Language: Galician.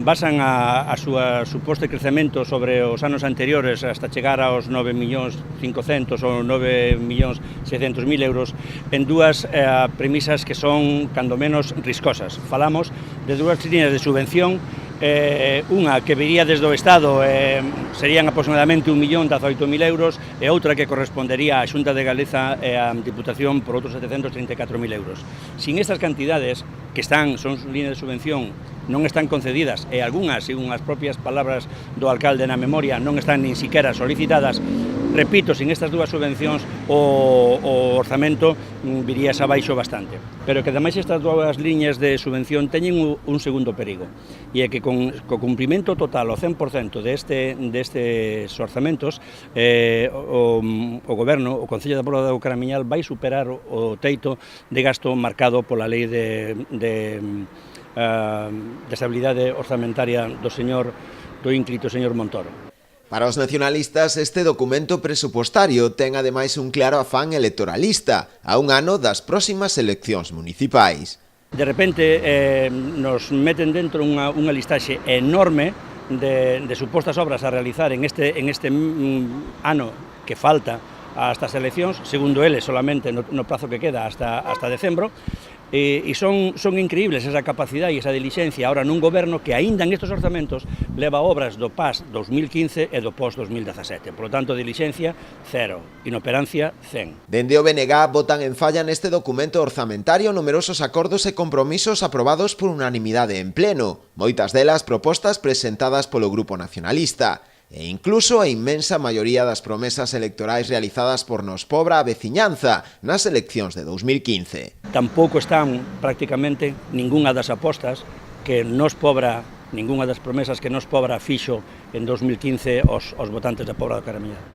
Basan a súa suposto crecemento sobre os anos anteriores hasta chegar aos 9.500.000 ou 9.600.000 euros en dúas premisas que son, cando menos, riscosas. Falamos de dúas líneas de subvención, unha que viría desde o Estado serían aproximadamente 1.018.000 euros e outra que correspondería á Xunta de Galiza e á Diputación por outros 734.000 euros. Sin estas cantidades, que son líneas de subvención, non están concedidas e algunhas, según as propias palabras do alcalde na memoria, non están nin siquiera solicitadas. Repito, sin estas dúas subvencións o orzamento viríase abaixo bastante. Pero que ademais estas dúas liñas de subvención teñen un segundo perigo, e é que co cumprimento total ao 100% destes orzamentos o Goberno, o Concello da Póvoa do Caramiñal vai superar o teito de gasto marcado pola lei de estabilidade orzamentaria do ínclito señor Montoro. Para os nacionalistas, este documento presupostario ten ademais un claro afán electoralista, a un ano das próximas eleccións municipais. De repente nos meten dentro unha listaxe enorme de supostas obras a realizar en este ano que falta hasta as eleccións, segundo eles solamente no prazo que queda hasta decembro, e son increíbles esa capacidade e esa dilixencia ahora nun goberno que aínda en estes orzamentos leva obras do PAS 2015 e do POS 2017. Por lo tanto, dilixencia, cero. Inoperancia, 100. Dende o BNG botan en falla neste documento orzamentario numerosos acordos e compromisos aprobados por unanimidade en pleno, moitas delas propostas presentadas polo Grupo Nacionalista, e incluso a inmensa maioría das promesas electorais realizadas por Nos Pobra a veciñanza nas eleccións de 2015. Tampouco están prácticamente ningunha das apostas que Nos Pobra, ningunha das promesas que Nos Pobra fixo en 2015 aos votantes da Póvoa do Caramiñal.